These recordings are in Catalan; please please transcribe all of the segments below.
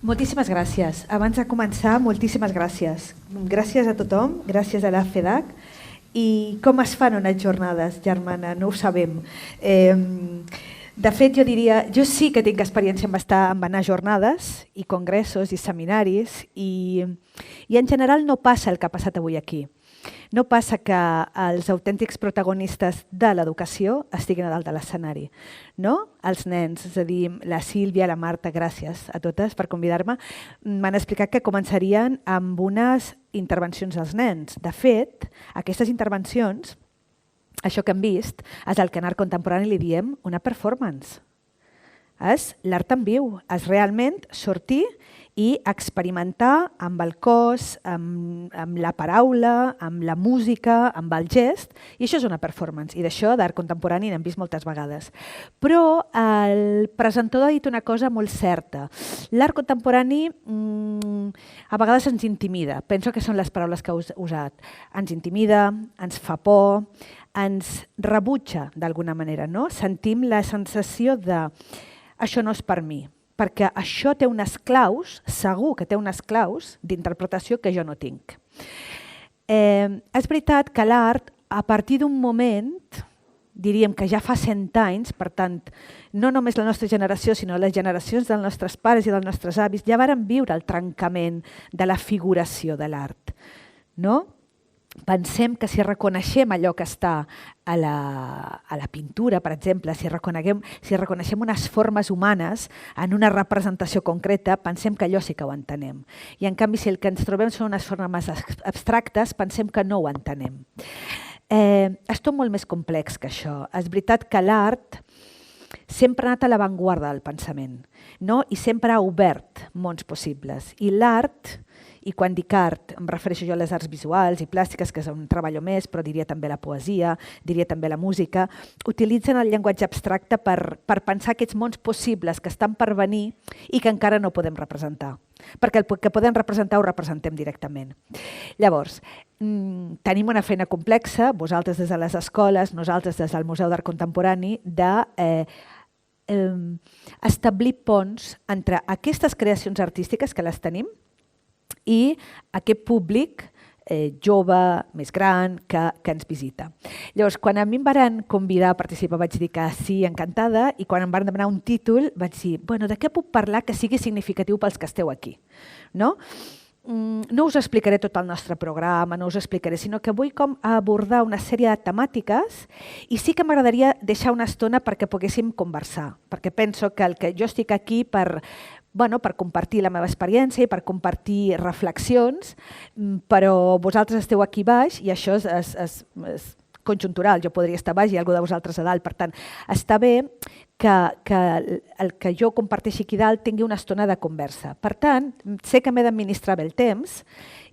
Moltíssimes gràcies. Abans de començar, moltíssimes gràcies. Gràcies a tothom, gràcies a la FEDAC. I com es fan unes jornades, germana? No ho sabem. De fet, jo diria, jo sí que tinc experiència en anar a jornades i congressos i seminaris i en general no passa el que ha passat avui aquí. No passa que els autèntics protagonistes de l'educació estiguin a dalt de l'escenari. No? Els nens, és a dir, la Sílvia, la Marta, gràcies a totes per convidar-me, m'han explicat que començarien amb unes intervencions dels nens. De fet, aquestes intervencions, això que hem vist, és el que en art contemporani li diem una performance. És l'art en viu, és realment sortir i experimentar amb el cos, amb la paraula, amb la música, amb el gest, i això és una performance, i d'això d'art contemporani n'hem vist moltes vegades. Però el presentador ha dit una cosa molt certa. L'art contemporani a vegades ens intimida, penso que són les paraules que heu usat. Ens intimida, ens fa por, ens rebutja d'alguna manera, no? Sentim la sensació de això no és per mi, perquè això té unes claus, segur que té unes claus d'interpretació que jo no tinc. És veritat que l'art, a partir d'un moment, diríem que ja fa 100 anys, per tant, no només la nostra generació, sinó les generacions dels nostres pares i dels nostres avis, ja varen viure el trencament de la figuració de l'art. No? Pensem que si reconeixem allò que està a la pintura, per exemple, si reconeixem unes formes humanes en una representació concreta, pensem que allò sí que ho entenem. I en canvi, si el que ens trobem són unes formes abstractes, pensem que no ho entenem. És tot molt més complex que això. És veritat que l'art sempre ha anat a l'avantguarda del pensament, no? I sempre ha obert mons possibles. I l'art, i quan dic art em refereixo jo a les arts visuals i plàstiques, que és on treballo més, però diria també la poesia, diria també la música, utilitzen el llenguatge abstracte per pensar aquests mons possibles que estan per venir i que encara no podem representar. Perquè el que podem representar ho representem directament. Llavors, tenim una feina complexa, vosaltres des de les escoles, nosaltres des del Museu d'Art Contemporani, d'establir ponts entre aquestes creacions artístiques que les tenim i aquest públic jove, més gran, que ens visita. Llavors, quan a mi em van convidar a participar, vaig dir que sí, encantada, i quan em van demanar un títol, vaig dir, bueno, de què puc parlar que sigui significatiu pels que esteu aquí? No? No us explicaré tot el nostre programa, no us explicaré, sinó que vull com abordar una sèrie de temàtiques i sí que m'agradaria deixar una estona perquè poguéssim conversar, perquè penso que el que jo estic aquí per compartir la meva experiència i per compartir reflexions, però vosaltres esteu aquí baix i això és conjuntural, jo podria estar baix i algú de vosaltres a dalt, per tant, està bé que el que jo comparteixi aquí dalt tingui una estona de conversa. Per tant, sé que m'he d'administrar bé el temps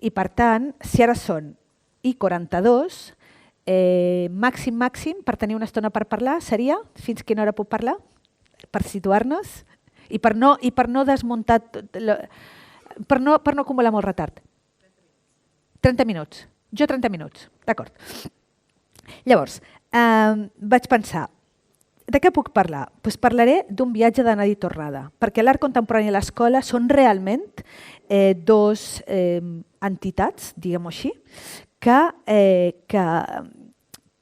i, per tant, si ara són i 42, màxim, per tenir una estona per parlar, seria? Fins quina hora puc parlar? Per situar-nos? I per no desmuntar, per no acumular molt retard. 30 minuts. Jo 30 minuts, d'acord. Llavors, vaig pensar, de què puc parlar? Doncs parlaré d'un viatge d'anada i tornada, perquè l'art contemporani i l'escola són realment dos entitats, diguem-ho així, que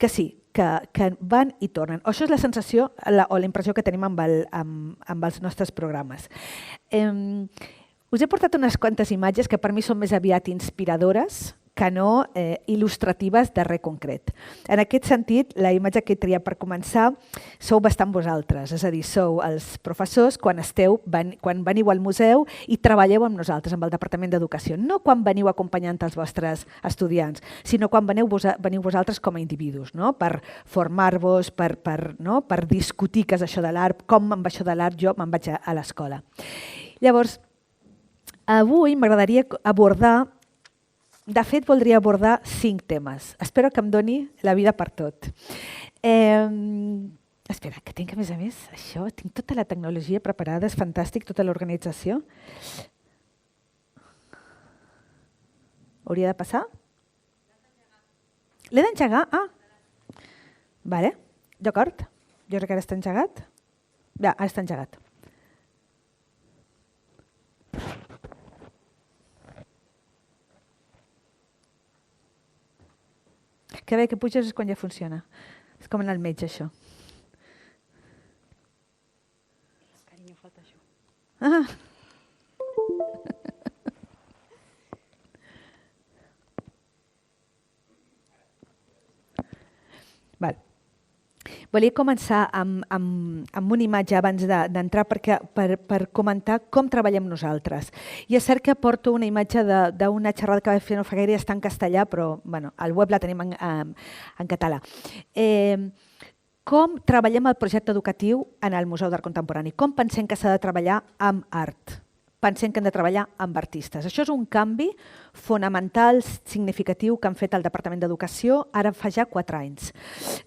sí, que van i tornen. Això és la sensació o la impressió que tenim amb els nostres programes. Us he portat unes quantes imatges que per mi són més aviat inspiradores que no il·lustratives de res concret. En aquest sentit, la imatge que he triat per començar sou bastant vosaltres, és a dir, sou els professors quan veniu al museu i treballeu amb nosaltres, amb el Departament d'Educació. No quan veniu acompanyant els vostres estudiants, sinó quan veniu vosaltres com a individus, no? Per formar-vos, per discutir què és això de l'art, com amb això de l'art jo me'n vaig a l'escola. Llavors, avui m'agradaria abordar, de fet, voldria abordar 5 temes. Espero que em doni la vida per tot. Espera, que tinc a més, això, tinc tota la tecnologia preparada, és fantàstic, tota l'organització. Hauria de passar? L'he d'engegar? Ah, vale, d'acord. Jo crec que ara està engegat. Ja, ara està engegat. que ve que puges és quan ja funciona. És com anar al metge, això. Carinyo, falta això. Ah. Val. Volia començar amb una imatge abans d'entrar per comentar com treballem nosaltres. I és cert que porto una imatge d'una xerrada que vaig fer no fa gaire, està en castellà, però bueno, al web la tenim en català. Com treballem el projecte educatiu en el Museu d'Art Contemporani? Com pensem que s'ha de treballar amb art? Pensem que hem de treballar amb artistes. Això és un canvi fonamental, significatiu, que han fet el Departament d'Educació ara fa ja 4 anys.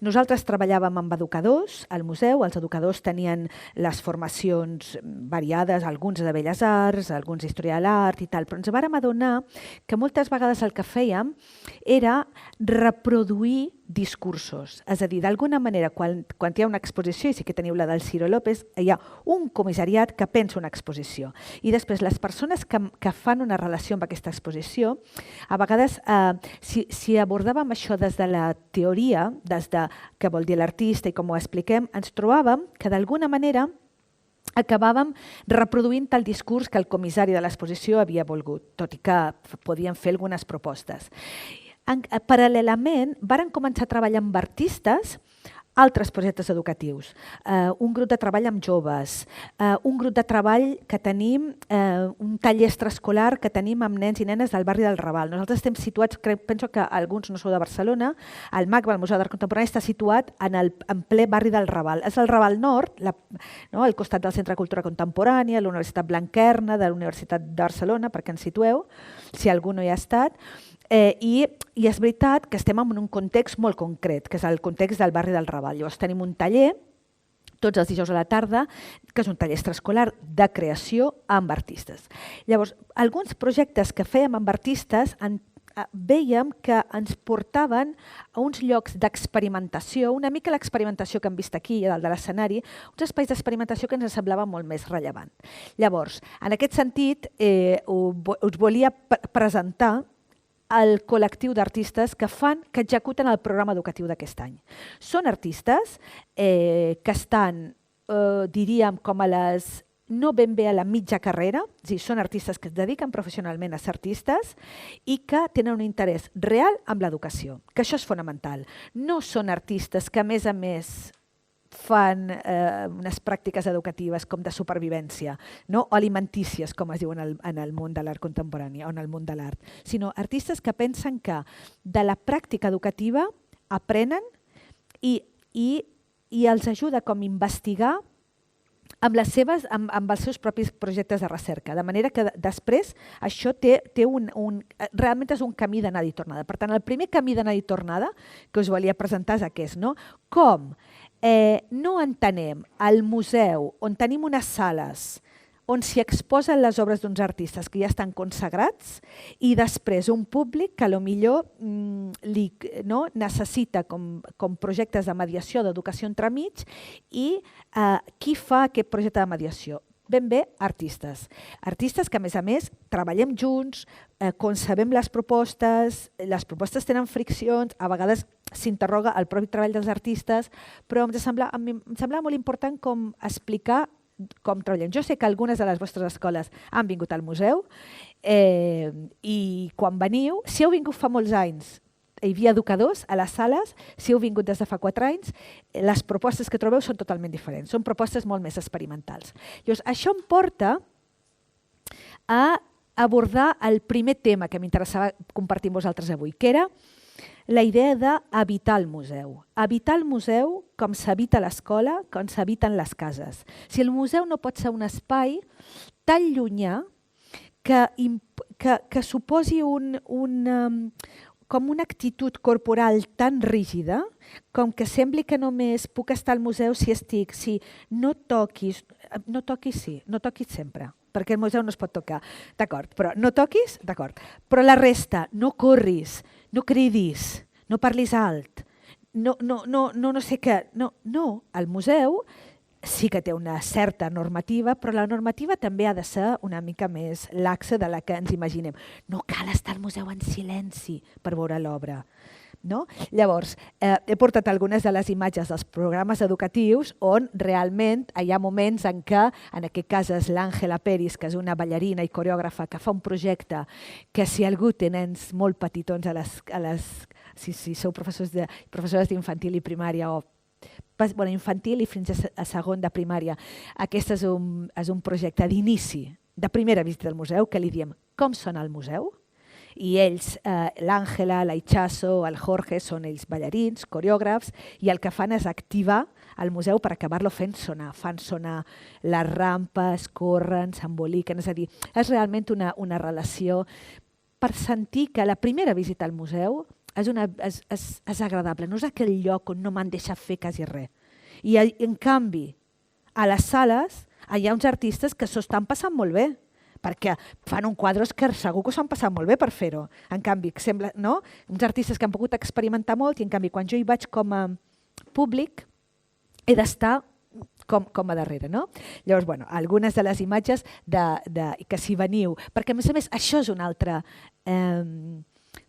Nosaltres treballàvem amb educadors al museu, els educadors tenien les formacions variades, alguns de Belles Arts, alguns d'Història de l'Art i tal, però ens vàrem adonar que moltes vegades el que fèiem era reproduir discursos. És a dir, d'alguna manera, quan hi ha una exposició, i sí que teniu la del Ciro López, hi ha un comissariat que pensa una exposició. I després les persones que fan una relació amb aquesta exposició, a vegades, si abordàvem això des de la teoria, des de què vol dir l'artista i com ho expliquem, ens trobàvem que d'alguna manera acabàvem reproduint el discurs que el comissari de l'exposició havia volgut, tot i que podien fer algunes propostes. Paral·lelament, varen començar a treballar amb artistes altres projectes educatius, un grup de treball amb joves, un grup de treball que tenim, un taller extraescolar que tenim amb nens i nenes del barri del Raval. Nosaltres estem situats, penso que alguns no sou de Barcelona, el MACBA, el Museu d'Art Contemporani, està situat en ple barri del Raval. És el Raval Nord, al costat del Centre de Cultura Contemporània, la Universitat Blanquerna, de la Universitat de Barcelona, perquè ens situeu, si algú no hi ha estat. I és veritat que estem en un context molt concret, que és el context del barri del Raval. Llavors tenim un taller, tots els dijous a la tarda, que és un taller extraescolar de creació amb artistes. Llavors, alguns projectes que fèiem amb artistes vèiem que ens portaven a uns llocs d'experimentació, una mica l'experimentació que hem vist aquí, dalt de l'escenari, uns espais d'experimentació que ens semblava molt més rellevant. Llavors, en aquest sentit, us volia presentar el col·lectiu d'artistes que executen el programa educatiu d'aquest any. Són artistes que estan, diríem, com a no ben bé a la mitja carrera, és a dir, són artistes que es dediquen professionalment a ser artistes i que tenen un interès real amb l'educació, que això és fonamental. No són artistes que, a més, fan unes pràctiques educatives com de supervivència, no? O alimentícies, com es diu en el món de l'art contemporani o en el món de l'art, sinó artistes que pensen que de la pràctica educativa aprenen i els ajuda com a investigar amb els seus propis projectes de recerca, de manera que després això realment és un camí d'anada i tornada. Per tant, el primer camí d'anada i tornada que us volia presentar és aquest, no? Com no entenem el museu on tenim unes sales on s'hi exposen les obres d'uns artistes que ja estan consagrats i després un públic que necessita com projectes de mediació, d'educació entremig i qui fa aquest projecte de mediació? Ben bé, artistes. Artistes que, a més, treballem junts, concebem les propostes tenen friccions, a vegades s'interroga el propi treball dels artistes, però em sembla molt important com explicar com treballem. Jo sé que algunes de les vostres escoles han vingut al museu i quan veniu, si heu vingut fa molts anys, hi havia educadors a les sales, si heu vingut des de fa 4 anys, les propostes que trobeu són totalment diferents, són propostes molt més experimentals. Llavors, això em porta a abordar el primer tema que m'interessava compartir amb vosaltres avui, que era la idea d'habitar el museu. Habitar el museu com s'habita l'escola, com s'habiten les cases. Si el museu no pot ser un espai tan llunyà que suposi com una actitud corporal tan rígida, com que sembli que només puc estar al museu si no toquis sempre, perquè el museu no es pot tocar, d'acord, però no toquis, d'acord, però la resta, no corris, no cridis, no parlis alt, no sé què, no, el museu sí que té una certa normativa, però la normativa també ha de ser una mica més laxa de la que ens imaginem. No cal estar al museu en silenci per veure l'obra. No? Llavors, he portat algunes de les imatges dels programes educatius on realment hi ha moments en què, en aquest cas és l'Àngela Peris, que és una ballarina i coreògrafa que fa un projecte que si algú té nens molt petitons si sou professores d'infantil i primària o infantil i fins a segon de primària, aquest és un projecte d'inici, de primera visita al museu, que li diem com sona el museu. I ells, l'Àngela, l'Aichazo, el Jorge, són ells ballarins, coreògrafs, i el que fan és activar el museu per acabar-lo fent sonar. Fan sonar les rampes, corren, s'emboliquen, és a dir, és realment una relació per sentir que la primera visita al museu és agradable, no és aquell lloc on no m'han deixat fer quasi res. I en canvi, a les sales hi ha uns artistes que s'ho estan passant molt bé, perquè fan un quadres que segur que s'han passat molt bé per fer-ho. En canvi, sembla, no? Uns artistes que han pogut experimentar molt i en canvi quan jo hi vaig com a públic he d'estar com a darrere. No? Llavors, algunes de les imatges que si veniu, perquè a més això és un altre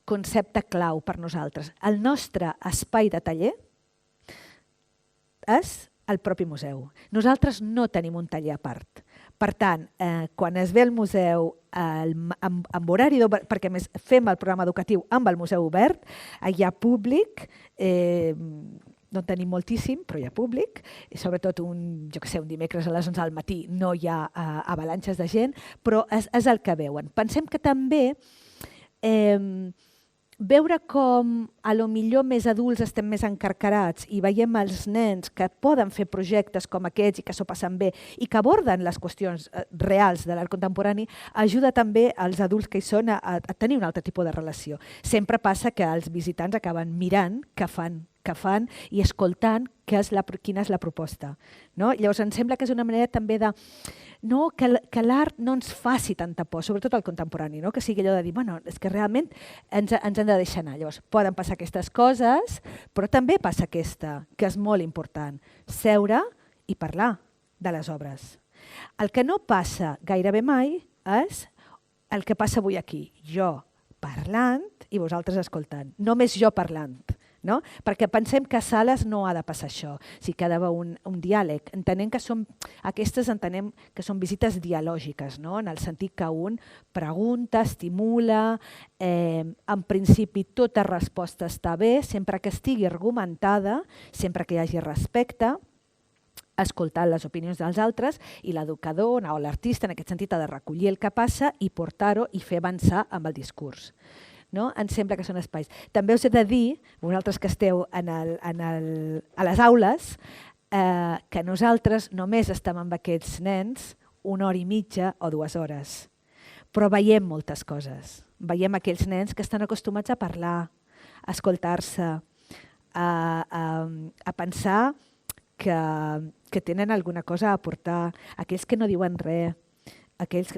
concepte clau per nosaltres. El nostre espai de taller és el propi museu. Nosaltres no tenim un taller a part. Per tant, quan es ve al museu amb horari d'obert, perquè més fem el programa educatiu amb el museu obert, hi ha públic, no en tenim moltíssim, però hi ha públic, i sobretot un dimecres a les 11 del matí no hi ha avalanxes de gent, però és el que veuen. Pensem que també veure com a lo millor més adults estem més encarcarats i veiem els nens que poden fer projectes com aquests i que s'ho passen bé i que aborden les qüestions reals de l'art contemporani, ajuda també als adults que hi són a tenir un altre tipus de relació. Sempre passa que els visitants acaben mirant què fan i escoltant quina és la proposta. No? Llavors, em sembla que és una manera també de que l'art no ens faci tanta por, sobretot el contemporani, no? Que sigui allò de dir, és que realment ens hem de deixar anar. Llavors, poden passar aquestes coses, però també passa aquesta, que és molt important, seure i parlar de les obres. El que no passa gairebé mai és el que passa avui aquí, jo parlant i vosaltres escoltant, només jo parlant. No? Perquè pensem que a sales no ha de passar això, sí que ha d'haver un diàleg. Entenem que entenem que són visites dialògiques, no? En el sentit que un pregunta, estimula, en principi tota resposta està bé, sempre que estigui argumentada, sempre que hi hagi respecte, escoltar les opinions dels altres i l'educador o l'artista en aquest sentit ha de recollir el que passa i portar-ho i fer avançar amb el discurs. No? Em sembla que són espais. També us he de dir, vosaltres que esteu a les aules, que nosaltres només estem amb aquests nens 1 hora i mitja o 2 hores. Però veiem moltes coses. Veiem aquells nens que estan acostumats a parlar, a escoltar-se, a pensar que tenen alguna cosa a aportar, aquells que no diuen res, aquells,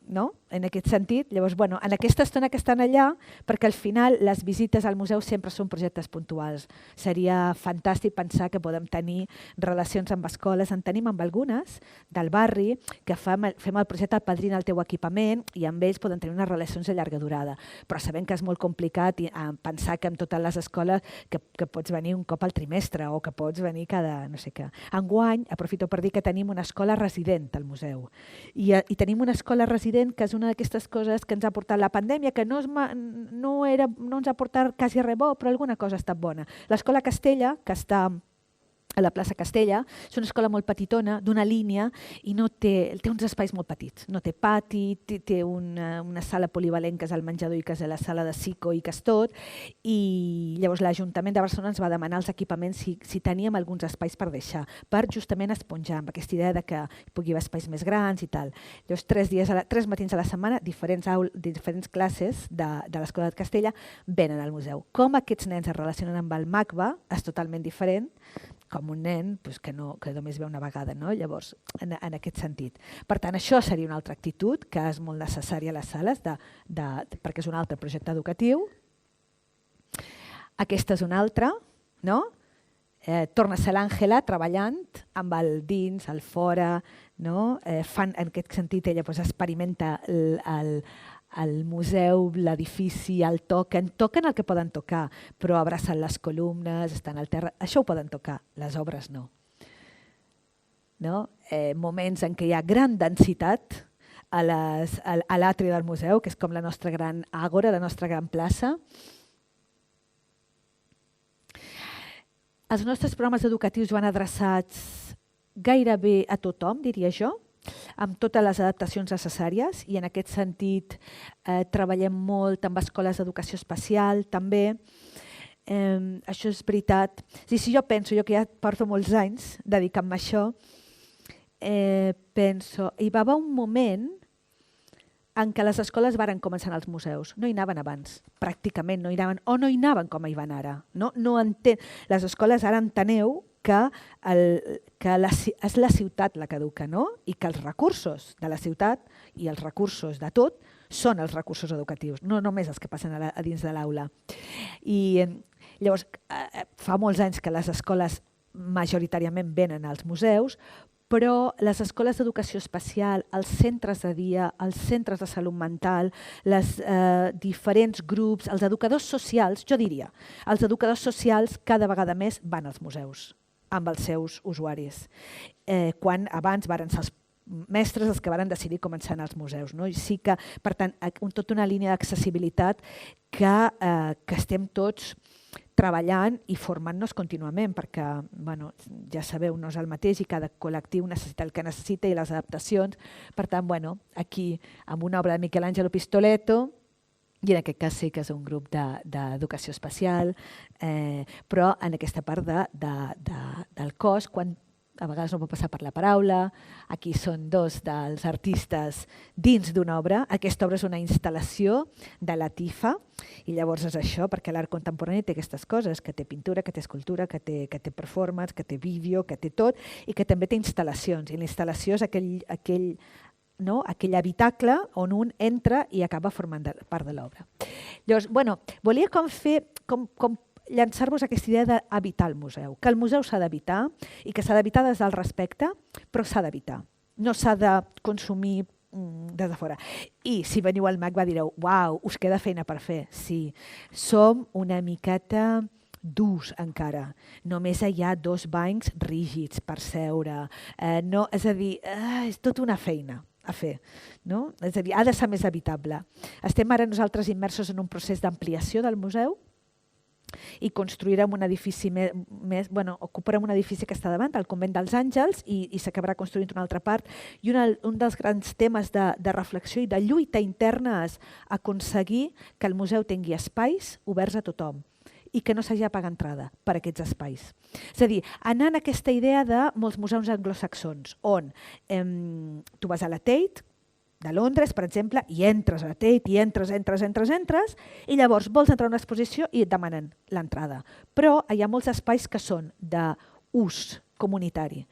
no? En aquest sentit, llavors, en aquesta estona que estan allà, perquè al final les visites al museu sempre són projectes puntuals. Seria fantàstic pensar que podem tenir relacions amb escoles, en tenim amb algunes del barri, que fem el projecte El Padrí al teu equipament i amb ells poden tenir unes relacions de llarga durada. Però sabem que és molt complicat pensar que en totes les escoles que pots venir un cop al trimestre o que pots venir cada no sé què. Enguany, aprofito per dir que tenim una escola resident al museu. I tenim una escola resident que és una d'aquestes coses que ens ha portat la pandèmia, que no ens ha portat quasi res bo, però alguna cosa ha estat bona. L'Escola Castella, que està a la plaça Castella, és una escola molt petitona, d'una línia, i té uns espais molt petits. No té pati, té una sala polivalent que és el menjador i que és la sala de psico i que és tot, i llavors l'Ajuntament de Barcelona ens va demanar als equipaments si teníem alguns espais per deixar, per justament esponjar, amb aquesta idea de que hi pugui haver espais més grans i tal. Llavors, 3 matins a la setmana, diferents classes de l'Escola de Castella venen al museu. Com aquests nens es relacionen amb el MACBA és totalment diferent, com un nen que només ve una vegada, no? Llavors, en aquest sentit. Per tant, això seria una altra actitud que és molt necessària a les sales, perquè és un altre projecte educatiu. Aquesta és una altra, no? Torna a ser l'Àngela treballant amb el dins, el fora, no? En aquest sentit ella experimenta el museu, l'edifici, el toquen el que poden tocar, però abracen les columnes, estan al terra, això ho poden tocar, les obres no. Moments en què hi ha gran densitat a l'atri del museu, que és com la nostra gran àgora, la nostra gran plaça. Els nostres programes educatius van adreçats gairebé a tothom, diria jo, amb totes les adaptacions necessàries, i en aquest sentit treballem molt amb escoles d'educació especial també. Això és veritat. Si jo penso, jo que ja porto molts anys dedicant-me a això, penso, hi va haver un moment en què les escoles varen començar als museus. No hi anaven abans, pràcticament no hi anaven, o no hi anaven com hi van ara. Les escoles ara enteneu que és la ciutat la que educa, i que els recursos de la ciutat i els recursos de tot són els recursos educatius, no només els que passen a dins de l'aula. I llavors, fa molts anys que les escoles majoritàriament venen als museus, però les escoles d'educació especial, els centres de dia, els centres de salut mental, els diferents grups, els educadors socials, jo diria, els educadors socials cada vegada més van als museus amb els seus usuaris, quan abans varen ser els mestres els que varen decidir començar als museus. I sí que, per tant, tota una línia d'accessibilitat que estem tots treballant i formant-nos contínuament, perquè ja sabeu, no és el mateix i cada col·lectiu necessita el que necessita i les adaptacions. Per tant, aquí amb una obra de Miquel Àngelo Pistoletto, i en aquest cas sí que és un grup d'educació especial, però en aquesta part del cos, quan a vegades no pot passar per la paraula, aquí són dos dels artistes dins d'una obra. Aquesta obra és una instal·lació de la Tifa, i llavors és això, perquè l'art contemporani té aquestes coses, que té pintura, que té escultura, que té performance, que té vídeo, que té tot, i que també té instal·lacions. I la instal·lació és aquell habitacle on un entra i acaba formant part de l'obra. Llavors, volia com llançar-vos aquesta idea d'habitar el museu, que el museu s'ha d'habitar i que s'ha d'habitar des del respecte, però s'ha d'habitar. No s'ha de consumir des de fora. I si veniu al MAC direu, uau, us queda feina per fer. Sí, som una miqueta durs encara. Només hi ha 2 bancs rígids per seure. És a dir, és tota una feina a fer. És a dir, ha de ser més habitable. Estem ara nosaltres immersos en un procés d'ampliació del museu i construirem un edifici ocuparem un edifici que està davant, el Convent dels Àngels, i s'acabarà construint una altra part. I un dels grans temes de reflexió i de lluita interna és aconseguir que el museu tingui espais oberts a tothom i que no s'hagi de pagar entrada per aquests espais. És a dir, anar en aquesta idea de molts museus anglosaxons, on tu vas a la Tate de Londres, per exemple, i entres a la Tate, i entres, i llavors vols entrar a una exposició i et demanen l'entrada. Però hi ha molts espais que són d'ús comunitari.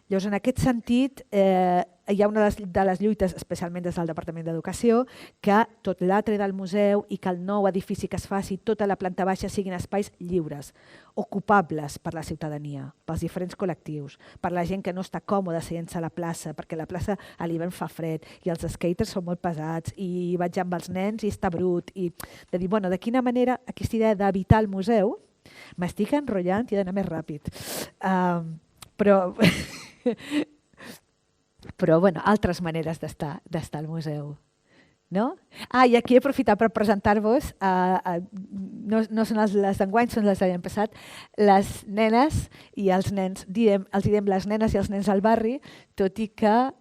Llavors, en aquest sentit, hi ha una de les lluites, especialment des del Departament d'Educació, que tot l'atri del museu i que el nou edifici que es faci, tota la planta baixa, siguin espais lliures, ocupables per la ciutadania, pels diferents col·lectius, per la gent que no està còmoda seient-se a la plaça, perquè la plaça a l'hivern fa fred i els skaters són molt pesats i vaig amb els nens i està brut. I de dir, de quina manera aquesta idea d'habitar el museu, m'estic enrotllant i he d'anar més ràpid. Però altres maneres d'estar al museu. I aquí he aprofitat per presentar-vos, no són les d'enguany, són les de l'any passat, les nenes i els nens. Els diem les nenes i els nens al barri, tot i que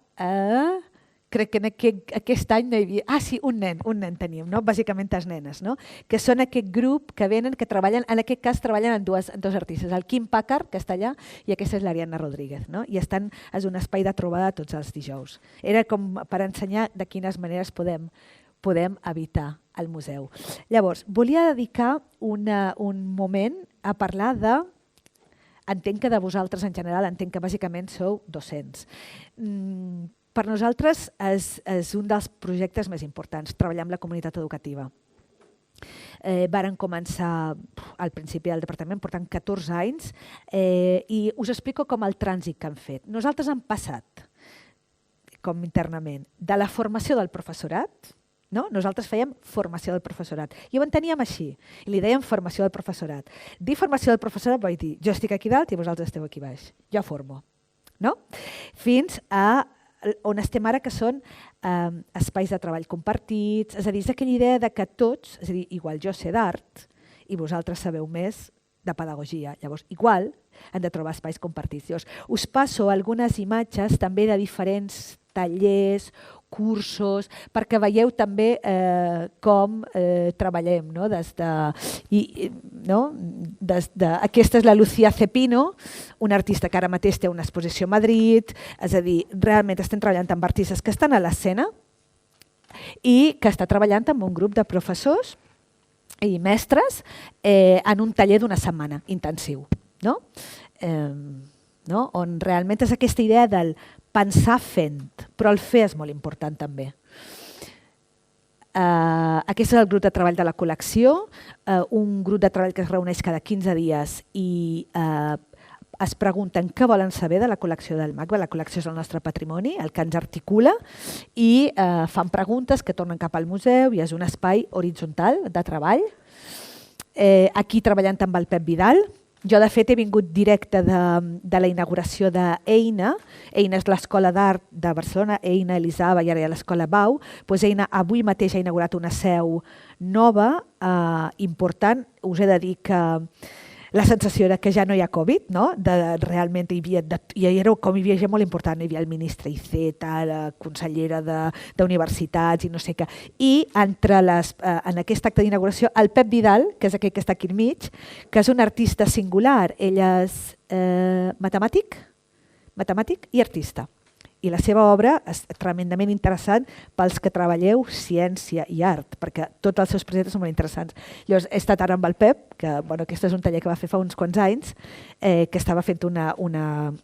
crec que aquest any no hi havia... sí, un nen teníem, bàsicament les nenes, que són aquest grup que venen, que treballen, en aquest cas treballen amb dos artistes, el Kim Packard, que està allà, i aquesta és l'Ariadna Rodríguez, i és un espai de trobada tots els dijous. Era com per ensenyar de quines maneres podem habitar el museu. Llavors, volia dedicar un moment a parlar de... Entenc que de vosaltres en general, entenc que bàsicament sou docents. Per nosaltres és un dels projectes més importants, treballar amb la comunitat educativa. Varen començar al principi del departament, portant 14 anys, i us explico com el trànsit que han fet. Nosaltres hem passat, com internament, de la formació del professorat, No? Nosaltres fèiem formació del professorat. I ho enteníem així. I li dèiem formació del professorat. Dir formació del professorat vol dir jo estic aquí dalt i vosaltres esteu aquí baix. Jo formo. No? Fins a on estem ara, que són espais de treball compartits. És a dir, és aquella idea de que tots, és a dir, igual jo sé d'art i vosaltres sabeu més de pedagogia. Llavors, igual, hem de trobar espais compartits. Llavors, us passo algunes imatges també de diferents tallers, cursos, perquè veieu també com treballem. No? Aquesta és la Lucía Cepino, una artista que ara mateix té una exposició a Madrid, és a dir, realment estem treballant amb artistes que estan a l'escena i que està treballant amb un grup de professors i mestres en un taller d'una setmana intensiu, no? On realment és aquesta idea del pensar fent, però el fer és molt important també. Aquest és el grup de treball de la col·lecció, un grup de treball que es reuneix cada 15 dies i es pregunten què volen saber de la col·lecció del MACBA. La col·lecció és el nostre patrimoni, el que ens articula, i fan preguntes que tornen cap al museu i és un espai horitzontal de treball. Aquí treballant amb el Pep Vidal. Jo, de fet, he vingut directe de la inauguració d'EINA. EINA és l'Escola d'Art de Barcelona, EINA, Elisava i ara hi ha l'Escola Bau. EINA avui mateix ha inaugurat una seu nova, important. Us he de dir que la sensació era que ja no hi ha Covid, no? Realment hi era com hi havia gent molt important. Hi havia el ministre Iceta, la consellera d'universitats i no sé què. I en aquest acte d'inauguració, el Pep Vidal, que és aquell que està aquí al mig, que és un artista singular. Ell és matemàtic i artista. I la seva obra és tremendament interessant pels que treballeu ciència i art, perquè tots els seus projectes són molt interessants. Llavors, he estat ara amb el Pep, que aquest és un taller que va fer fa uns quants anys, que estava fent una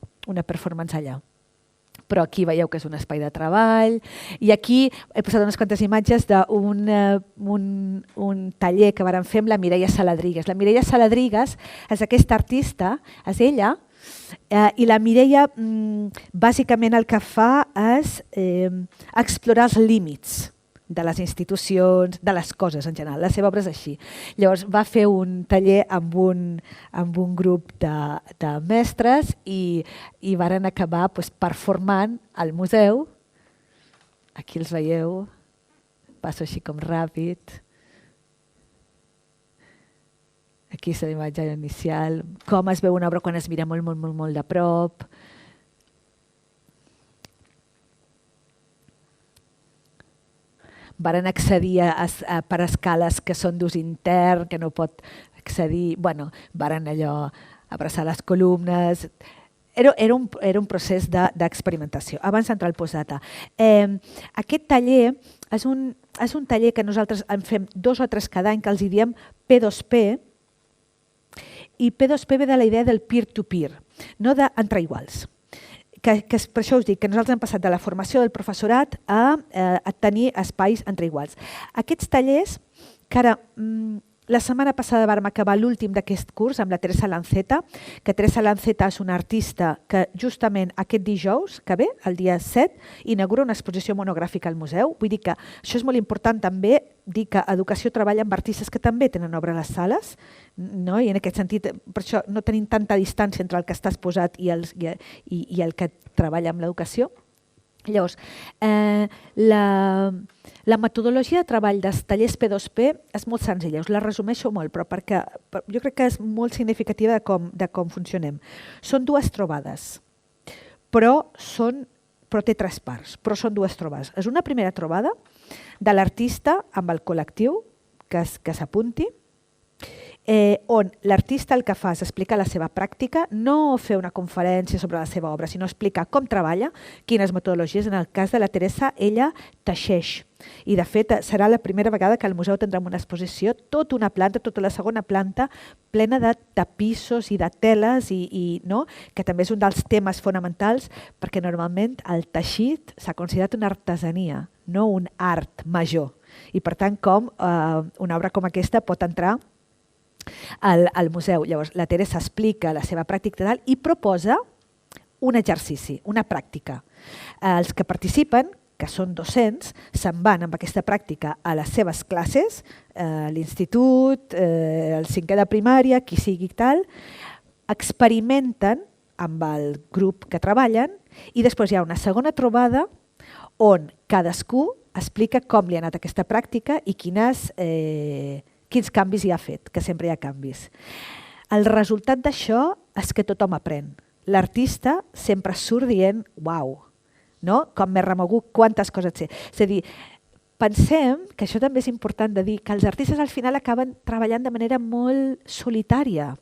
performance allà. Però aquí veieu que és un espai de treball, i aquí he posat unes quantes imatges d'un taller que vàrem fer amb la Mireia Saladrigues. La Mireia Saladrigues és aquesta artista, és ella, i la Mireia bàsicament el que fa és explorar els límits de les institucions, de les coses en general. La seva obra és així. Llavors va fer un taller amb un grup de mestres i varen acabar performant al museu. Aquí els veieu, passo així com ràpid. Aquí és la imatge inicial, com es veu una obra quan es mira molt, molt, molt, molt de prop. Varen accedir per escales que són d'ús intern, que no pot accedir, varen allò abraçar les columnes. Era un procés d'experimentació. Abans d'entrar al postdata. Aquest taller és un taller que nosaltres en fem 2 o 3 cada any, que els hi diem P2P, i P2P ve de la idea del peer-to-peer, no d'entre iguals. Per això us dic que nosaltres hem passat de la formació del professorat a tenir espais entre iguals. Aquests tallers, que ara la setmana passada vam acabar l'últim d'aquest curs amb la Teresa Lanceta, que Teresa Lanceta és una artista que justament aquest dijous, que ve, el dia 7, inaugura una exposició monogràfica al museu. Vull dir que això és molt important també, dir que Educació treballa amb artistes que també tenen obra a les sales, no? I en aquest sentit, per això no tenim tanta distància entre el que està exposat i el que treballa amb l'educació. Llavors, la metodologia de treball dels tallers P2P és molt senzilla, us la resumeixo molt, però perquè jo crec que és molt significativa de com funcionem. Són 2 trobades, però té 3 parts, però són 2 trobades. És una primera trobada de l'artista amb el col·lectiu que s'apunti, on l'artista el que fa és explicar la seva pràctica, no fer una conferència sobre la seva obra, sinó explicar com treballa, quines metodologies. En el cas de la Teresa, ella teixeix. I, de fet, serà la primera vegada que al museu tindrem una exposició, tota una planta, tota la segona planta, plena de tapissos i de teles, que també és un dels temes fonamentals, perquè normalment el teixit s'ha considerat una artesania, no un art major. I, per tant, com una obra com aquesta pot entrar al museu. Llavors, la Teresa explica la seva pràctica i proposa un exercici, una pràctica. Els que participen, que són docents, se'n van amb aquesta pràctica a les seves classes, l'institut, el 5è de primària, qui sigui tal, experimenten amb el grup que treballen i després hi ha una segona trobada on cadascú explica com li ha anat aquesta pràctica i quins canvis hi ha fet, que sempre hi ha canvis. El resultat d'això és que tothom aprèn. L'artista sempre surt dient, uau, no? Com m'he remogut, quantes coses sé. És a dir, pensem, que això també és important de dir, que els artistes al final acaben treballant de manera molt solitària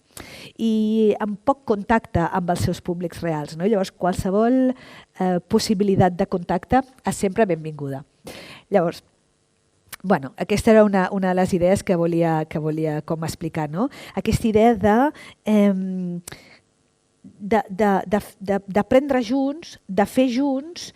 i amb poc contacte amb els seus públics reals. No? Llavors, qualsevol possibilitat de contacte és sempre benvinguda. Llavors, bueno, aquesta era una de les idees que volia com explicar. No? Aquesta idea d'aprendre junts, de fer junts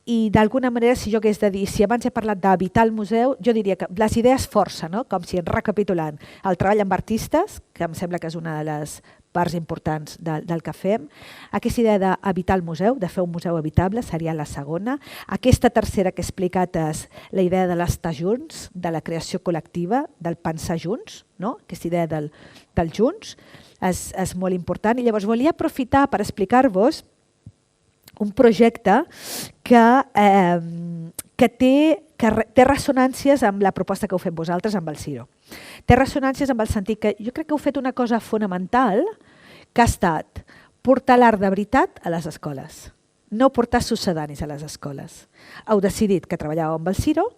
i d'alguna manera, si jo hagués de dir, si abans he parlat d'habitar el museu, jo diria que les idees força, no? Com si recapitulant el treball amb artistes, que em sembla que és una de les parts importants del que fem, aquesta idea d'habitar el museu, de fer un museu habitable, seria la segona. Aquesta tercera que he explicat és la idea de l'estar junts, de la creació col·lectiva, del pensar junts, no? Aquesta idea del junts és molt important. I llavors volia aprofitar per explicar-vos un projecte que té ressonàncies amb la proposta que heu fet vosaltres amb el Ciro. Té ressonàncies amb el sentit que jo crec que heu fet una cosa fonamental que ha estat portar l'art de veritat a les escoles, no portar succedanis a les escoles. Heu decidit que treballàveu amb el Ciro,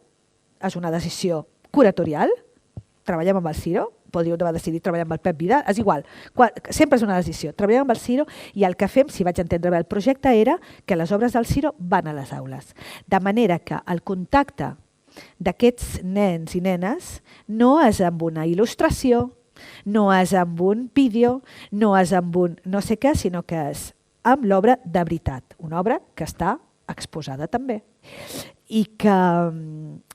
és una decisió curatorial, treballem amb el Ciro, podríeu haver decidit treballar amb el Pep Vidal, és igual, sempre és una decisió. Treballem amb el Ciro i el que fem, si vaig entendre bé el projecte, era que les obres del Ciro van a les aules. De manera que el contacte d'aquests nens i nenes no és amb una il·lustració, no és amb un vídeo, no és amb un no sé què, sinó que és amb l'obra de veritat, una obra que està exposada també. I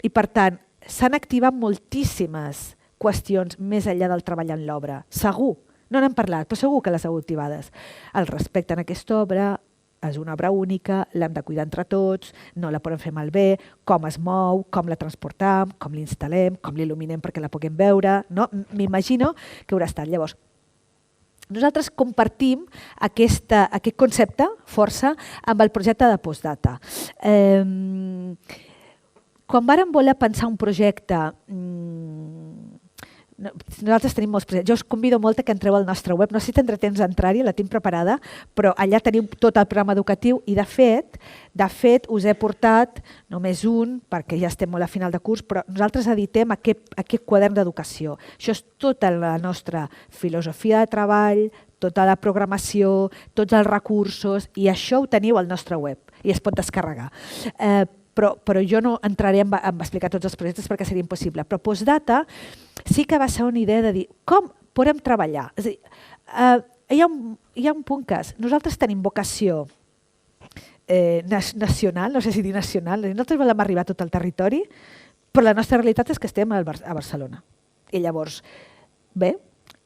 per tant, s'han activat moltíssimes qüestions més enllà del treball en l'obra. Segur, no n'hem parlat, però segur que les heu activades. El respecte en aquesta obra és una obra única, l'hem de cuidar entre tots, no la podem fer malbé, com es mou, com la transportam, com l'instal·lem, com l'il·luminem perquè la puguem veure. No? M'imagino que haurà estat. Llavors, nosaltres compartim aquest concepte força amb el projecte de Postdata. Quan vàrem voler pensar un projecte, nosaltres tenim molts projectes. Jo us convido molt que entreu al nostre web. No sé si tindré temps d'entrar-hi, la tinc preparada, però allà teniu tot el programa educatiu i de fet us he portat només un, perquè ja estem molt a final de curs, però nosaltres editem aquest quadern d'educació. Això és tota la nostra filosofia de treball, tota la programació, tots els recursos, i això ho teniu al nostre web i es pot descarregar. Però jo no entraré en explicar tots els projectes perquè seria impossible. Però Postdata sí que va ser una idea de dir com podem treballar. És a dir, hi ha un punt que és, nosaltres tenim vocació nacional, no sé si dir nacional, nosaltres volem arribar a tot el territori, però la nostra realitat és que estem a Barcelona. I llavors, bé,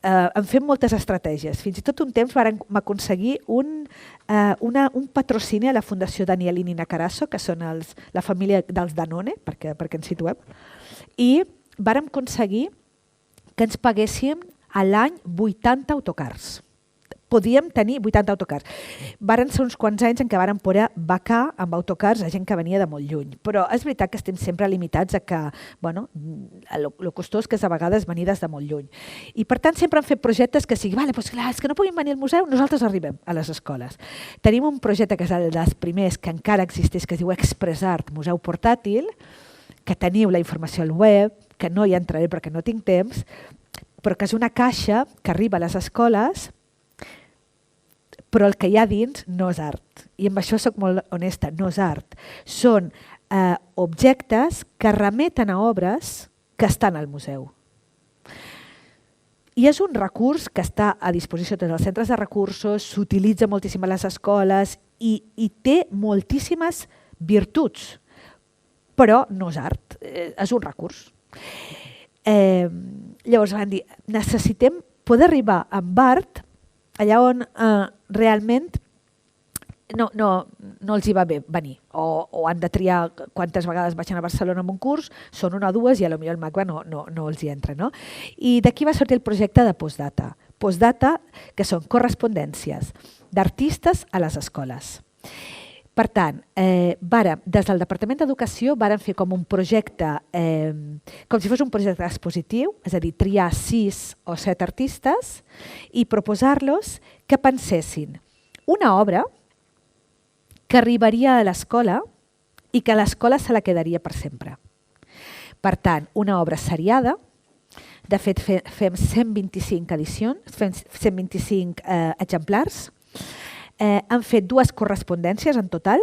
hem fet moltes estratègies. Fins i tot un temps vam aconseguir un patrocini a la Fundació Danielini Nacarasso, que són la família dels Danone, perquè ens situem, i vam aconseguir que ens paguéssim a l'any 80 autocars. Podíem tenir 80 autocars. Varen ser uns quants anys en què varen poder becar amb autocars a gent que venia de molt lluny. Però és veritat que estem sempre limitats a que, bueno, el costós que és a vegades venir des de molt lluny. I per tant sempre hem fet projectes que sigui, vale, doncs clar, és que no puguin venir al museu, nosaltres arribem a les escoles. Tenim un projecte que és el dels primers que encara existeix, que es diu Expressart, Museu Portàtil, que teniu la informació al web, que no hi entraré perquè no tinc temps, però que és una caixa que arriba a les escoles, però el que hi ha dins no és art. I amb això soc molt honesta, no és art. Són objectes que remeten a obres que estan al museu. I és un recurs que està a disposició de tots els centres de recursos, s'utilitza moltíssim a les escoles i té moltíssimes virtuts, però no és art, és un recurs. Llavors van dir, necessitem poder arribar amb art allà on realment no els hi va bé venir, o han de triar quantes vegades vaig anar a Barcelona amb un curs, són una o dues i potser el MACBA no els hi entra. No? I d'aquí va sortir el projecte de Postdata. Postdata, que són correspondències d'artistes a les escoles. Per tant, des del Departament d'Educació vàrem fer com un projecte, com si fos un projecte expositiu, és a dir, triar 6 o 7 artistes i proposar-los que pensessin una obra que arribaria a l'escola i que l'escola se la quedaria per sempre. Per tant, una obra seriada, de fet fem 125 edicions, fem 125 exemplars, han fet 2 correspondències en total,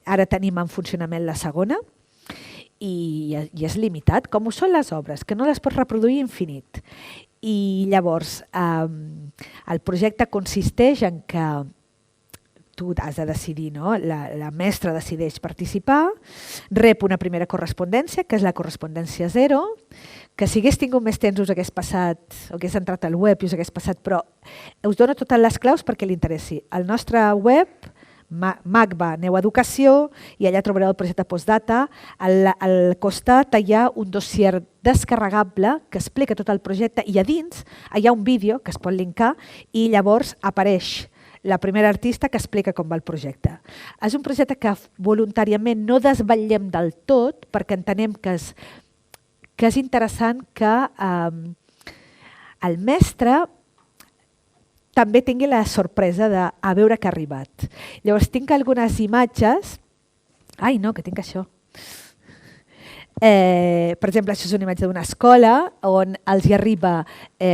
ara tenim en funcionament la segona, i és limitat, com ho són les obres, que no les pots reproduir infinit. I llavors, el projecte consisteix en que tu has de decidir, no? La mestra decideix participar, rep una primera correspondència, que és la correspondència 0, que si hagués tingut més temps us hagués passat, o hagués entrat al web i us hagués passat, però us dono totes les claus perquè li interessi. Al nostre web, MACBA, aneu a Educació, i allà trobareu el projecte Postdata. Al costat hi ha un dossier descarregable que explica tot el projecte i a dins hi ha un vídeo que es pot linkar i llavors apareix la primera artista que explica com va el projecte. És un projecte que voluntàriament no desvetllem del tot perquè entenem que és interessant que el mestre també tingui la sorpresa de veure que ha arribat. Llavors tinc algunes imatges. Ai, no, que tinc això. Per exemple, això és una imatge d'una escola on els hi arriba,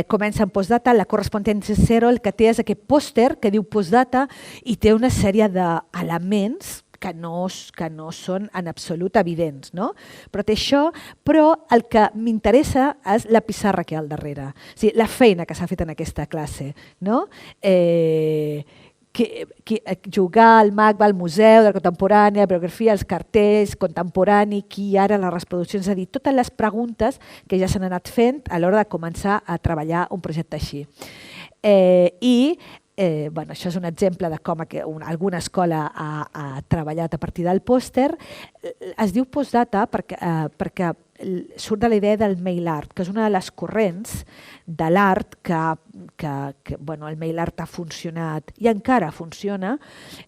comença en Postdata, la correspondència 0, el que té és aquest pòster que diu Postdata i té una sèrie d'elements que no són en absolut evidents, no? Però té això, però el que m'interessa és la pissarra que hi ha al darrere, o sigui, la feina que s'ha fet en aquesta classe, no? Jugar al MACBA, al Museu de la Contemporània, la biografia, els cartells, contemporani, qui ara, les reproduccions, és a dir, totes les preguntes que ja s'han anat fent a l'hora de començar a treballar un projecte així. Això és un exemple de com alguna escola ha treballat a partir del pòster. Es diu Postdata perquè surt de la idea del mail art, que és una de les corrents de l'art que el mail art ha funcionat i encara funciona.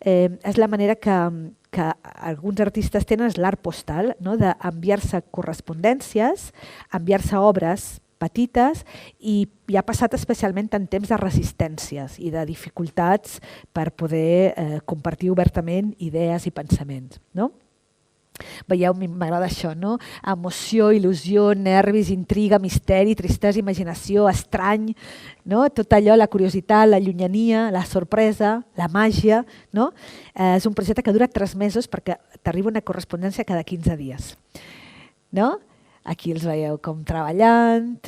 És la manera que alguns artistes tenen, és l'art postal, no? D'enviar-se correspondències, enviar-se obres petites i ha passat especialment en temps de resistències i de dificultats per poder compartir obertament idees i pensaments, no? Veieu, m'agrada això, no? Emoció, il·lusió, nervis, intriga, misteri, tristesa, imaginació, estrany, no? Tot allò, la curiositat, la llunyania, la sorpresa, la màgia, no? És un projecte que dura 3 mesos perquè t'arriba una correspondència cada 15 dies, no? Aquí els veieu com treballant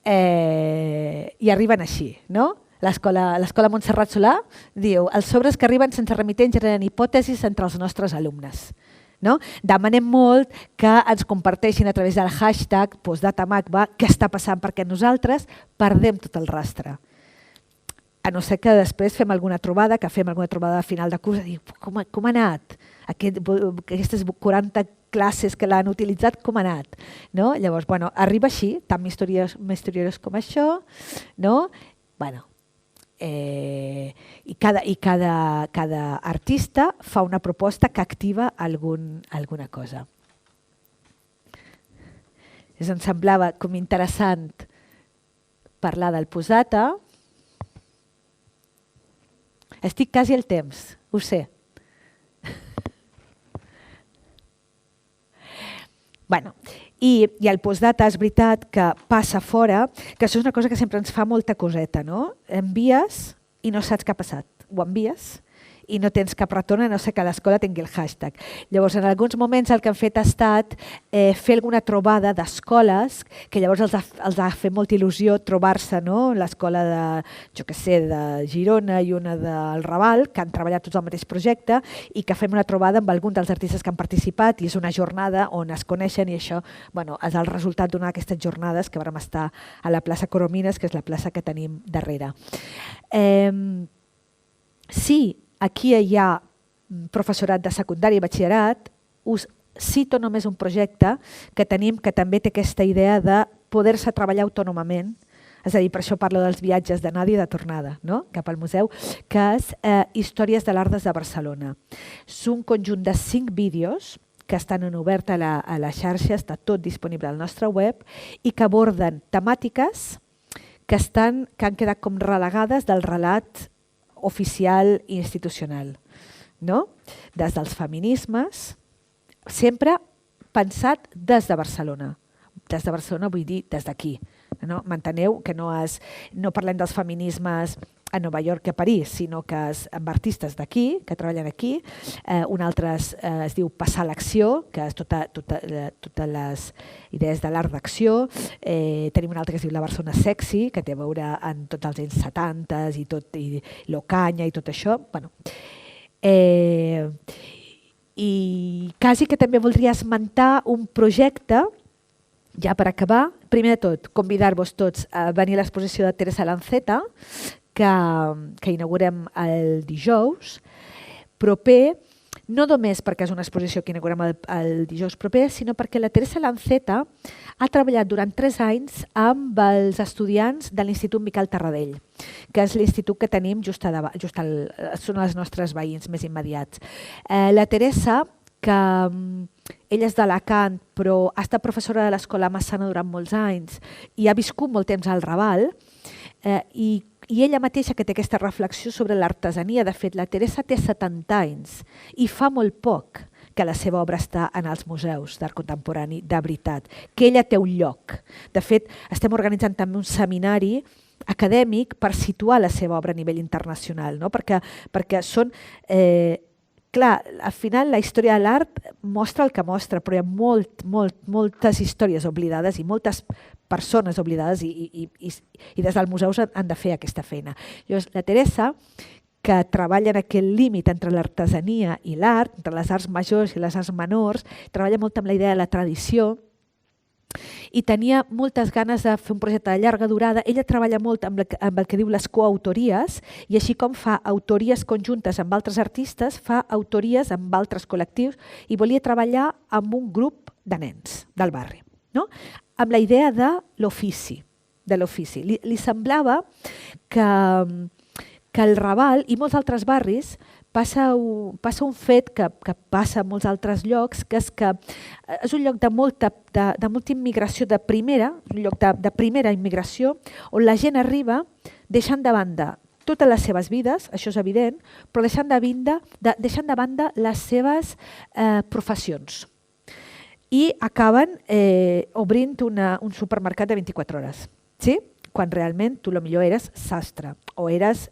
i arriben així, no? L'Escola Montserrat Solà diu: els sobres que arriben sense remitent generen hipòtesis entre els nostres alumnes. No? Demanem molt que ens comparteixin a través del hashtag PostdataMACBA què està passant perquè nosaltres perdem tot el rastre. A no ser que després fem alguna trobada, a final de curs, i diu, com ha anat? Aquestes 40 classes que l'han utilitzat, com ha anat? No? Llavors, arriba així, tan misteriós com això, no? I cada artista fa una proposta que activa alguna cosa. Em semblava com interessant parlar del Postdata. Estic quasi al temps, ho sé. I el Postdata és veritat que passa fora, que això és una cosa que sempre ens fa molta coseta, no? Envies i no saps què ha passat. Ho envies i no tens cap retorn, a no ser que l'escola tingui el hashtag. Llavors, en alguns moments el que hem fet ha estat fer alguna trobada d'escoles, que llavors els ha fet molta il·lusió trobar-se, no? L'escola de Girona i una del Raval, que han treballat tots el mateix projecte, i que fem una trobada amb alguns dels artistes que han participat, i és una jornada on es coneixen, i això és el resultat d'una d'aquestes jornades que vam estar a la plaça Coromines, que és la plaça que tenim darrere. Sí, aquí hi ha professorat de secundària i batxillerat, us cito només un projecte que tenim que també té aquesta idea de poder-se treballar autònomament, és a dir, per això parlo dels viatges d'anada i de tornada, no? Cap al museu, que és Històries de l'Art des de Barcelona. És un conjunt de 5 vídeos que estan en obert a la xarxa, està tot disponible al nostre web, i que aborden temàtiques que han quedat com relegades del relat oficial i institucional, no? Des dels feminismes, sempre pensat des de Barcelona. Des de Barcelona vull dir des d'aquí. No? M'enteneu que no parlem dels feminismes a Nova York i a París, sinó que és amb artistes d'aquí, que treballen aquí. Un altre es diu Passar l'acció, que és totes les idees de l'art d'acció. Tenim un altre que es diu La Barcelona sexy, que té a veure amb tots els anys 70 i l'Ocanya i tot això. Bueno, i quasi que també voldria esmentar un projecte, ja per acabar. Primer de tot, convidar-vos tots a venir a l'exposició de Teresa Lanceta, que inaugurem el dijous proper, no només perquè és una exposició que inaugurem el dijous proper, sinó perquè la Teresa Lanceta ha treballat durant 3 anys amb els estudiants de l'Institut Miquel Tarradell, que és l'institut que tenim són els nostres veïns més immediats. La Teresa, que ella és d'Alacant, però ha estat professora de l'Escola Massana durant molts anys i ha viscut molt temps al Raval, i ella mateixa que té aquesta reflexió sobre l'artesania. De fet, la Teresa té 70 anys i fa molt poc que la seva obra està en els museus d'art contemporani, de veritat, que ella té un lloc. De fet, estem organitzant també un seminari acadèmic per situar la seva obra a nivell internacional, no? Perquè són... Clar, al final la història de l'art mostra el que mostra, però hi ha moltes històries oblidades i moltes persones oblidades i des dels museus han de fer aquesta feina. Llavors, la Teresa, que treballa en aquest límit entre l'artesania i l'art, entre les arts majors i les arts menors, treballa molt amb la idea de la tradició, i tenia moltes ganes de fer un projecte de llarga durada. Ella treballa molt amb el que diu les coautories, i així com fa autories conjuntes amb altres artistes, fa autories amb altres col·lectius, i volia treballar amb un grup de nens del barri, no? Amb la idea de l'ofici. Li semblava que el Raval i molts altres barris passa un fet que passa a molts altres llocs, que és un lloc de molta immigració de primera, un lloc de primera immigració, on la gent arriba deixant de banda totes les seves vides, això és evident, però deixant de banda les seves professions. I acaben obrint un supermercat de 24 hores, sí? Quan realment tu potser eres sastre o eres...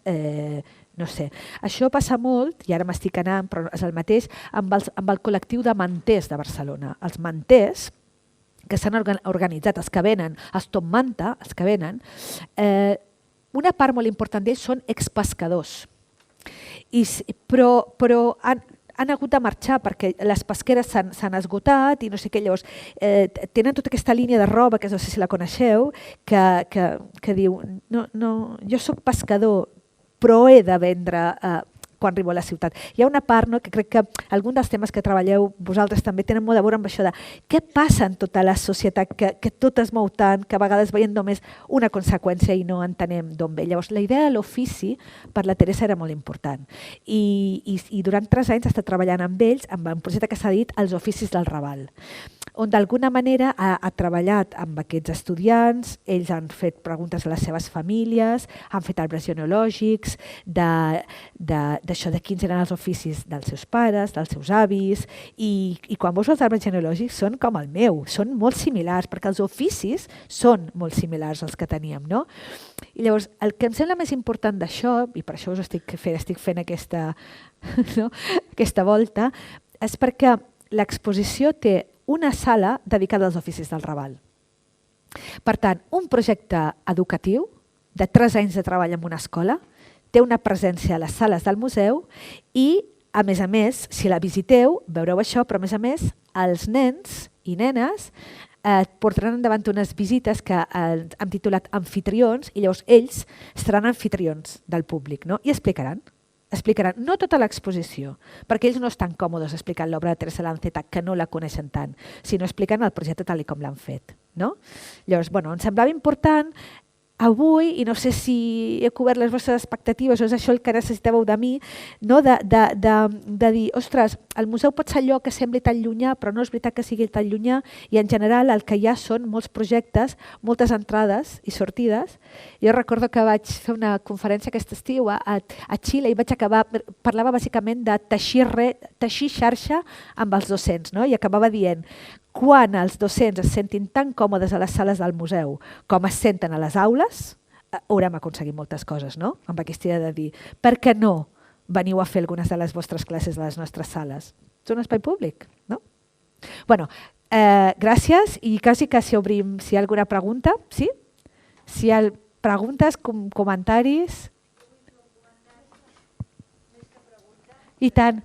no sé. Això passa molt, i ara m'estic anant, però és el mateix, amb el col·lectiu de manters de Barcelona. Els manters, que s'han organitzat, els que venen, els Top Manta, els que venen, una part molt important d'ells són expescadors. Però han hagut de marxar perquè les pesqueres s'han esgotat i no sé què. Llavors, tenen tota aquesta línia de roba, que no sé si la coneixeu, que diu, no, jo soc pescador, però he de vendre quan arribo a la ciutat. Hi ha una part, no, que crec que algun dels temes que treballeu vosaltres també tenen molt a veure amb això de què passa en tota la societat, que tot es mou tant, que a vegades veiem només una conseqüència i no entenem d'on ve. Llavors, la idea de l'ofici per la Teresa era molt important. I durant 3 anys ha estat treballant amb ells en un projecte que s'ha dit Els oficis del Raval, on d'alguna manera ha treballat amb aquests estudiants. Ells han fet preguntes a les seves famílies, han fet arbres genealògics, d'això de quins eren els oficis dels seus pares, dels seus avis, i quan veus els arbres genealògics són com el meu, són molt similars, perquè els oficis són molt similars als que teníem, no? I llavors, el que em sembla més important d'això, i per això us estic fent aquesta volta, és perquè l'exposició té una sala dedicada als oficis del Raval. Per tant, un projecte educatiu de 3 anys de treball en una escola, té una presència a les sales del museu i, a més, si la visiteu, veureu això, però a més, els nens i nenes portaran endavant unes visites que hem titulat Amfitrions, i llavors ells seran amfitrions del públic, no? I explicaran explicaran, no tota l'exposició, perquè ells no estan còmodes explicant l'obra de Teresa Lanceta, que no la coneixen tant, sinó explicant el projecte tal com l'han fet. No? Llavors, em semblava important avui, i no sé si he cobert les vostres expectatives o és això el que necessitàveu de mi, no? de dir, ostres, el museu pot ser allò que sembli tan llunyà, però no és veritat que sigui tan llunyà, i en general el que hi ha són molts projectes, moltes entrades i sortides. Jo recordo que vaig fer una conferència aquest estiu a Xile i vaig acabar, parlava bàsicament de teixir xarxa amb els docents, no? I acabava dient, quan els docents es sentin tan còmodes a les sales del museu com es senten a les aules, haurem aconseguit moltes coses, no? Amb aquesta idea de dir, per què no veniu a fer algunes de les vostres classes a les nostres sales? És un espai públic, no? Bueno, gràcies, i quasi que si obrim, si hi ha alguna pregunta, sí? Si hi ha preguntes, comentaris... I tant.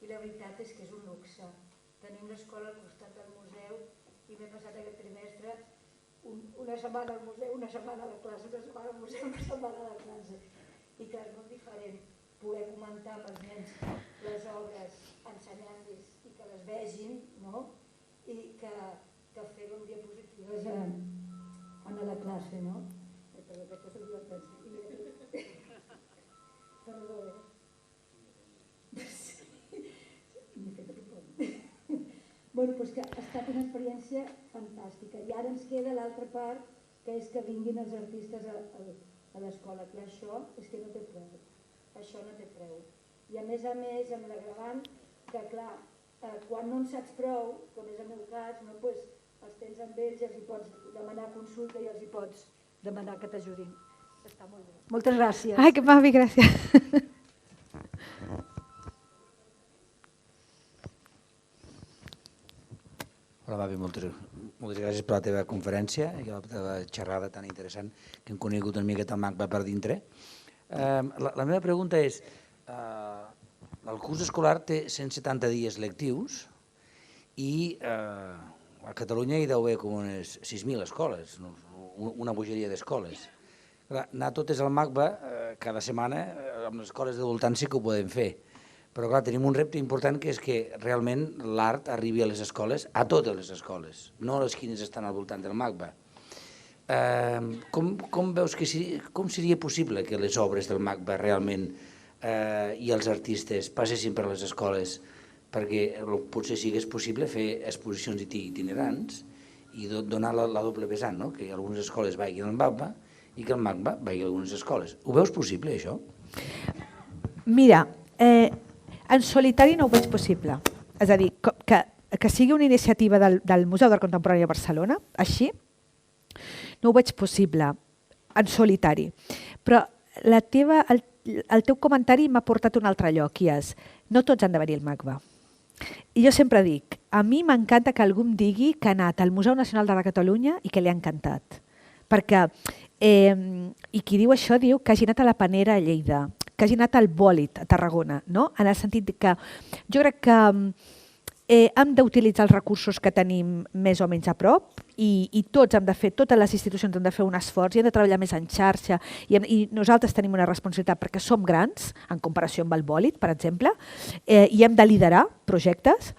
La veritat és que és un luxe. Tenim l'escola al costat del museu i m'he passat aquest trimestre una setmana al museu, una setmana a la classe, una setmana al museu, una setmana a la classe. I que és molt diferent poder comentar amb els nens les obres, ensenyant-los i que les vegin, no? I que fer-ho amb diapositives a la classe, no? Perdó, aquesta és divertència. Perdó, Bueno, doncs que ha estat una experiència fantàstica. I ara ens queda l'altra part, que és que vinguin els artistes a l'escola. Que això és que no té preu. Això no té preu. I a més, amb l'agravant, que clar, quan no en saps prou, com és el meu cas, no, doncs els tens amb ells, els hi pots demanar consulta i els hi pots demanar que t'ajudin. Està molt bé. Moltes gràcies. Ai, que mavi, gràcies. Hola, Mavi, moltes gràcies per la teva conferència i la teva xerrada tan interessant que hem conegut una miqueta el MACBA per dintre. La meva pregunta és, el curs escolar té 170 dies lectius i a Catalunya hi deu haver com unes 6.000 escoles, una bogeria d'escoles. Anar totes al MACBA cada setmana, amb les escoles de voltant sí que ho podem fer. Però clar, tenim un repte important que és que realment l'art arribi a les escoles, a totes les escoles, no a les quines estan al voltant del MACBA. Com veus que com seria possible que les obres del MACBA realment i els artistes passessin per les escoles, perquè potser sigués possible fer exposicions itinerants i donar la doble vessant, no? Que algunes escoles vagin al MACBA i que el MACBA vagi a algunes escoles. Ho veus possible, això? Mira, en solitari no ho veig possible. És a dir, que sigui una iniciativa del Museu d'Art Contemporani de Barcelona, així, no ho veig possible en solitari. Però el teu comentari m'ha portat a un altre lloc, i és, no tots han de venir al MACBA. I jo sempre dic, a mi m'encanta que algú em digui que ha anat al Museu Nacional d'Art de Catalunya i que li ha encantat. Perquè, i qui diu això diu que hagi anat a la Panera a Lleida, que hagi anat al Bòlit a Tarragona, no? En el sentit que jo crec que hem d'utilitzar els recursos que tenim més o menys a prop i tots hem de fer, totes les institucions han de fer un esforç i hem de treballar més en xarxa i nosaltres tenim una responsabilitat perquè som grans en comparació amb el Bòlit, per exemple, i hem de liderar projectes,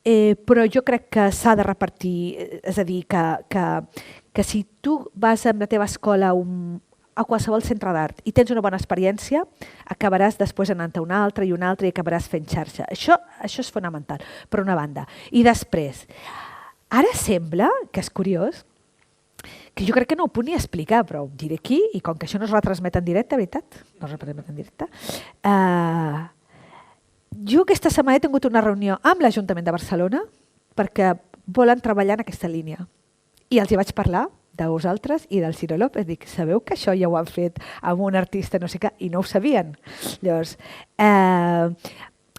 però jo crec que s'ha de repartir, és a dir, que si tu vas amb la teva escola a qualsevol centre d'art i tens una bona experiència, acabaràs després anant a una altra i acabaràs fent xarxa. Això és fonamental, per una banda. I després, ara sembla, que és curiós, que jo crec que no ho puc ni explicar, però ho diré aquí, i com que això no es retransmet en directe, veritat? No es retransmet en directe. Jo aquesta setmana he tingut una reunió amb l'Ajuntament de Barcelona perquè volen treballar en aquesta línia. I els hi vaig parlar de vosaltres i del Ciro López. Dic, sabeu que això ja ho han fet amb un artista no sé què? I no ho sabien. Llavors,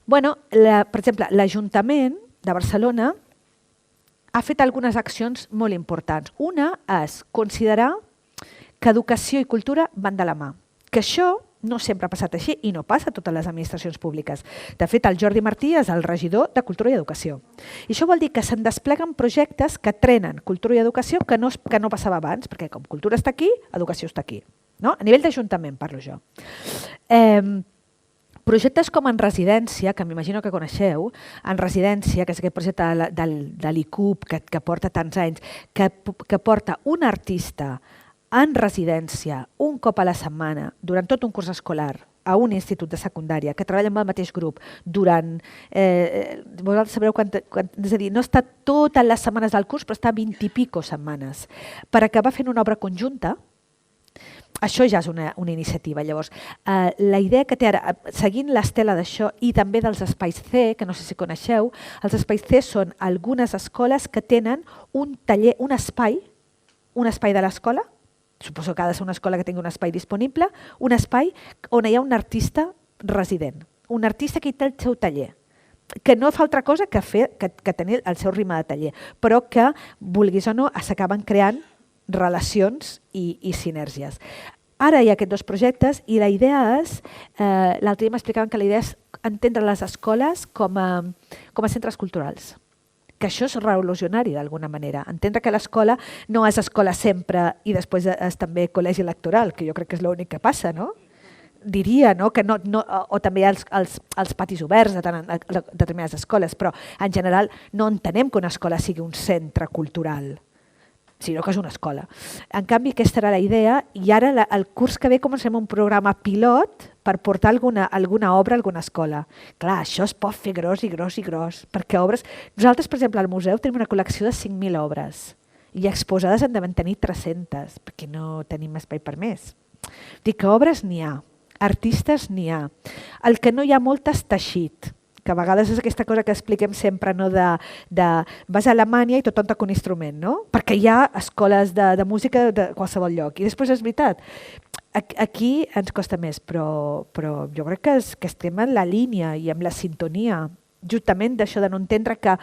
per exemple, l'Ajuntament de Barcelona ha fet algunes accions molt importants. Una és considerar que educació i cultura van de la mà. Que això No sempre ha passat així i no passa a totes les administracions públiques. De fet, el Jordi Martí és el regidor de Cultura i Educació. I això vol dir que se'n despleguen projectes que trenen cultura i educació que no passava abans, perquè com cultura està aquí, educació està aquí. No? A nivell d'Ajuntament parlo jo. Projectes com En Residència, que m'imagino que coneixeu, En Residència, que és aquest projecte de l'ICUB que porta tants anys, que porta un artista en residència un cop a la setmana durant tot un curs escolar a un institut de secundària que treballa amb el mateix grup durant... vosaltres sabreu és a dir, no està totes les setmanes del curs, però està 20 i pico setmanes, per acabar fent una obra conjunta. Això ja és una iniciativa. Llavors, la idea que té ara, seguint l'estela d'això i també dels espais C, que no sé si coneixeu, els espais C són algunes escoles que tenen un taller, un espai de l'escola, suposo que ha de ser una escola que tingui un espai disponible, un espai on hi ha un artista resident, un artista que hi té el seu taller, que no fa altra cosa que tenir el seu ritme de taller, però que, vulguis o no, s'acaben creant relacions i sinergies. Ara hi ha aquests dos projectes i la idea és, l'altre dia m'explicaven que la idea és entendre les escoles com a centres culturals, que això és revolucionari d'alguna manera. Entendre que l'escola no és escola sempre i després és també col·legi electoral, que jo crec que és l'únic que passa, no? Diria, no? Que o també els patis oberts de determinades escoles, però en general no entenem que una escola sigui un centre cultural, sinó que és una escola. En canvi, aquesta era la idea i ara el curs que ve comencem un programa pilot per portar alguna obra a alguna escola. Clar, això es pot fer gros i gros i gros, perquè obres... Nosaltres, per exemple, al museu tenim una col·lecció de 5.000 obres i exposades en devem tenir 300, perquè no tenim espai per més. Dic que obres n'hi ha, artistes n'hi ha. El que no hi ha molt és teixit, que a vegades és aquesta cosa que expliquem sempre, no, de vas a Alemanya i tothom toca un instrument, no? Perquè hi ha escoles de música de qualsevol lloc. I després és veritat, aquí ens costa més, però jo crec que estem en la línia i amb la sintonia, justament d'això de no entendre que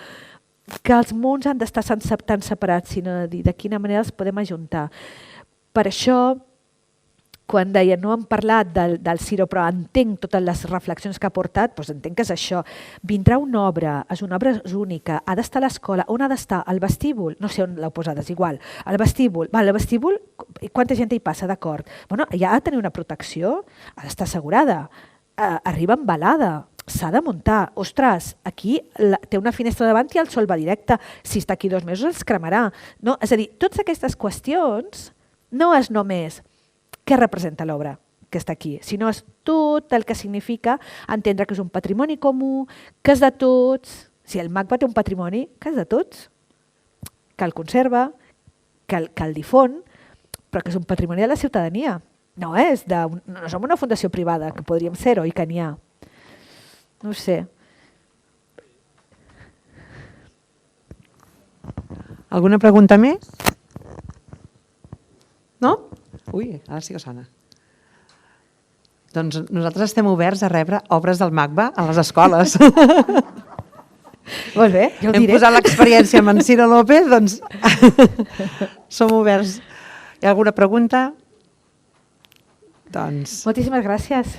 els mons han d'estar tan separats, sinó de dir de quina manera els podem ajuntar. Per això, quan deia no hem parlat del Ciro, però entenc totes les reflexions que ha portat, doncs entenc que és això. Vindrà una obra, és una obra única, ha d'estar a l'escola, on ha d'estar? Al vestíbul? No sé on l'heu posada, és igual. Al vestíbul, quanta gent hi passa, d'acord? Bueno, ja ha de tenir una protecció, ha d'estar assegurada, arriba embalada, s'ha de muntar. Ostres, aquí té una finestra davant i el sol va directe, si està aquí 2 mesos els cremarà. No? És a dir, totes aquestes qüestions no és només què representa l'obra que està aquí, sinó és tot el que significa entendre que és un patrimoni comú, que és de tots. Si el MACBA té un patrimoni, que és de tots, que el conserva, que el difon, però que és un patrimoni de la ciutadania. No som una fundació privada, que podríem ser-ho i que n'hi ha. No ho sé. Alguna pregunta més? No? Ui, ara sí que sona. Doncs nosaltres estem oberts a rebre obres del MACBA a les escoles. Molt bé, ja ho diré. Hem posat l'experiència amb en Ciro López, doncs som oberts. Hi ha alguna pregunta? Doncs... Moltíssimes gràcies.